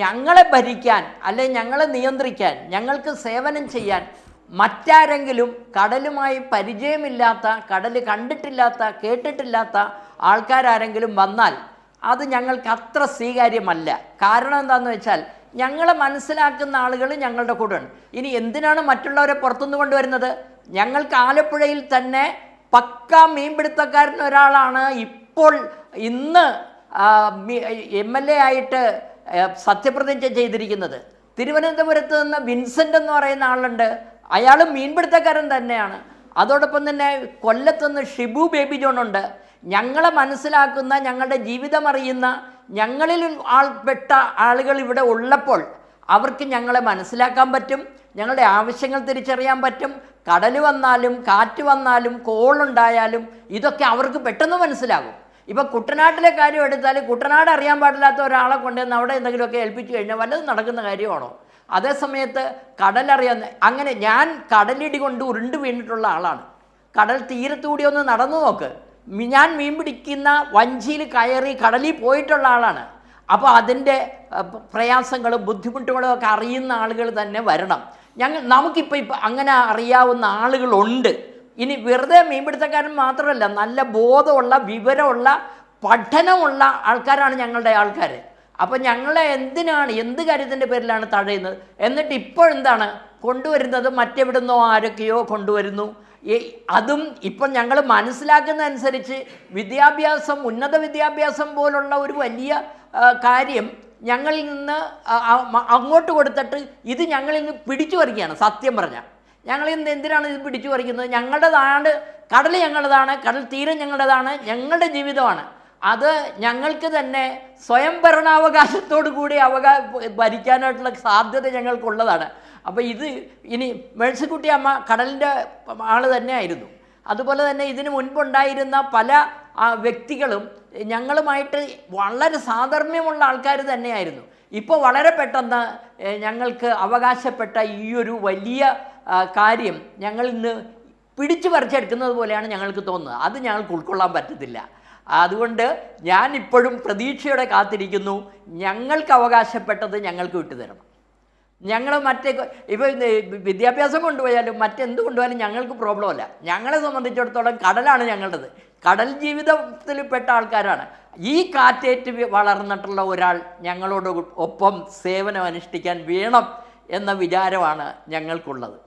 ഞങ്ങളെ ഭരിക്കാൻ അല്ലെങ്കിൽ ഞങ്ങളെ നിയന്ത്രിക്കാൻ ഞങ്ങൾക്ക് സേവനം ചെയ്യാൻ മറ്റാരെങ്കിലും കടലുമായി പരിചയമില്ലാത്ത, കടൽ കണ്ടിട്ടില്ലാത്ത, കേട്ടിട്ടില്ലാത്ത ആൾക്കാരാരെങ്കിലും വന്നാൽ അത് ഞങ്ങൾക്ക് അത്ര സ്വീകാര്യമല്ല. കാരണം എന്താണെന്ന് വെച്ചാൽ ഞങ്ങളെ മനസ്സിലാക്കുന്ന ആളുകൾ ഞങ്ങളുടെ കൂടെ ഉണ്ട്. ഇനി എന്തിനാണ് മറ്റുള്ളവരെ പുറത്തുനിന്ന് കൊണ്ടുവരുന്നത്? ഞങ്ങൾക്ക് ആലപ്പുഴയിൽ തന്നെ പക്കാ മീൻപിടുത്തക്കാരൻ ഒരാളാണ് ഇപ്പോൾ ഇന്ന് MLA ആയിട്ട് സത്യപ്രതിജ്ഞ ചെയ്തിരിക്കുന്നത്. തിരുവനന്തപുരത്ത് നിന്ന് വിൻസെൻ്റ് എന്ന് പറയുന്ന ആളുണ്ട്. അയാൾ മീൻപിടുത്തക്കാരൻ തന്നെയാണ്. അതോടൊപ്പം തന്നെ കൊല്ലത്തുനിന്ന് ഷിബു ബേബി ജോണുണ്ട്. ഞങ്ങളെ മനസ്സിലാക്കുന്ന, ഞങ്ങളുടെ ജീവിതം അറിയുന്ന, ഞങ്ങളിൽ പെട്ട ആളുകൾ ഇവിടെ ഉള്ളപ്പോൾ അവർക്ക് ഞങ്ങളെ മനസ്സിലാക്കാൻ പറ്റും, ഞങ്ങളുടെ ആവശ്യങ്ങൾ തിരിച്ചറിയാൻ പറ്റും. കടൽ വന്നാലും കാറ്റ് വന്നാലും കോളുണ്ടായാലും ഇതൊക്കെ അവർക്ക് പെട്ടെന്ന് മനസ്സിലാകും. ഇപ്പം കുട്ടനാട്ടിലെ കാര്യം എടുത്താൽ കുട്ടനാട് അറിയാൻ പാടില്ലാത്ത ഒരാളെ കൊണ്ടുവന്ന് അവിടെ എന്തെങ്കിലുമൊക്കെ ഏൽപ്പിച്ചു കഴിഞ്ഞാൽ വല്ലതും നടക്കുന്ന കാര്യമാണോ? അതേസമയത്ത് കടലറിയാവുന്ന, അങ്ങനെ ഞാൻ കടലിടി കൊണ്ട് ഉരുണ്ട് വീണിട്ടുള്ള ആളാണ്. കടൽ തീരത്തുകൂടി ഒന്ന് നടന്നു നോക്ക്. ഞാൻ മീൻ പിടിക്കുന്ന വഞ്ചിയിൽ കയറി കടലിൽ പോയിട്ടുള്ള ആളാണ്. അപ്പോൾ അതിൻ്റെ പ്രയാസങ്ങളും ബുദ്ധിമുട്ടുകളും ഒക്കെ അറിയുന്ന ആളുകൾ തന്നെ വരണം. നമുക്കിപ്പോൾ അങ്ങനെ അറിയാവുന്ന ആളുകളുണ്ട്. ഇനി വെറുതെ മീൻപിടുത്തക്കാരൻ മാത്രമല്ല, നല്ല ബോധമുള്ള, വിവരമുള്ള, പഠനമുള്ള ആൾക്കാരാണ് ഞങ്ങളുടെ ആൾക്കാർ. അപ്പോൾ ഞങ്ങളെ എന്ത് കാര്യത്തിൻ്റെ പേരിലാണ് തടയുന്നത്? എന്നിട്ട് ഇപ്പോഴെന്താണ് കൊണ്ടുവരുന്നത്? മറ്റെവിടുന്നോ ആരൊക്കെയോ കൊണ്ടുവരുന്നു. അതും ഇപ്പം ഞങ്ങൾ മനസ്സിലാക്കുന്നതനുസരിച്ച് വിദ്യാഭ്യാസം, ഉന്നത വിദ്യാഭ്യാസം പോലുള്ള ഒരു വലിയ കാര്യം ഞങ്ങളിൽ നിന്ന് അങ്ങോട്ട് കൊടുത്തിട്ട് ഇത് ഞങ്ങളിൽ നിന്ന് പിടിച്ചു പറിക്കുകയാണ്. സത്യം പറഞ്ഞാൽ ഞങ്ങളിൽ നിന്ന് എന്തിനാണ് ഇത് പിടിച്ചു പറിക്കുന്നത്? ഞങ്ങളുടേതാണ് കടൽ, ഞങ്ങളുടേതാണ് കടൽ തീരം, ഞങ്ങളുടേതാണ്, ഞങ്ങളുടെ ജീവിതമാണ്. അത് ഞങ്ങൾക്ക് തന്നെ സ്വയം ഭരണാവകാശത്തോടു കൂടി ഭരിക്കാനായിട്ടുള്ള സാധ്യത ഞങ്ങൾക്കുള്ളതാണ്. അപ്പോൾ ഇത് ഇനി മേഴ്സിക്കുട്ടി അമ്മ കടലിൻ്റെ ആൾ തന്നെയായിരുന്നു. അതുപോലെ തന്നെ ഇതിനു മുൻപുണ്ടായിരുന്ന പല വ്യക്തികളും ഞങ്ങളുമായിട്ട് വളരെ സാധർമ്യമുള്ള ആൾക്കാർ തന്നെയായിരുന്നു. ഇപ്പോൾ വളരെ പെട്ടെന്ന് ഞങ്ങൾക്ക് അവകാശപ്പെട്ട ഈ ഒരു വലിയ കാര്യം ഞങ്ങൾ ഇന്ന് പിടിച്ചു പറിച്ചെടുക്കുന്നത് പോലെയാണ് ഞങ്ങൾക്ക് തോന്നുന്നത്. അത് ഞങ്ങൾക്ക് ഉൾക്കൊള്ളാൻ പറ്റത്തില്ല. അതുകൊണ്ട് ഞാനിപ്പോഴും പ്രതീക്ഷയോടെ കാത്തിരിക്കുന്നു. ഞങ്ങൾക്ക് അവകാശപ്പെട്ടത് ഞങ്ങൾക്ക് വിട്ടുതരണം. ഞങ്ങൾ ഇപ്പോൾ വിദ്യാഭ്യാസം കൊണ്ടുപോയാലും മറ്റെന്ത് കൊണ്ടുപോയാലും ഞങ്ങൾക്ക് പ്രോബ്ലമല്ല. ഞങ്ങളെ സംബന്ധിച്ചിടത്തോളം കടലാണ് ഞങ്ങളുടേത്. കടൽ ജീവിതത്തിൽ പെട്ട ആൾക്കാരാണ്. ഈ കാറ്റേറ്റ് വളർന്നിട്ടുള്ള ഒരാൾ ഞങ്ങളോട് ഒപ്പം സേവനം അനുഷ്ഠിക്കാൻ വേണം എന്ന വിചാരമാണ് ഞങ്ങൾക്കുള്ളത്.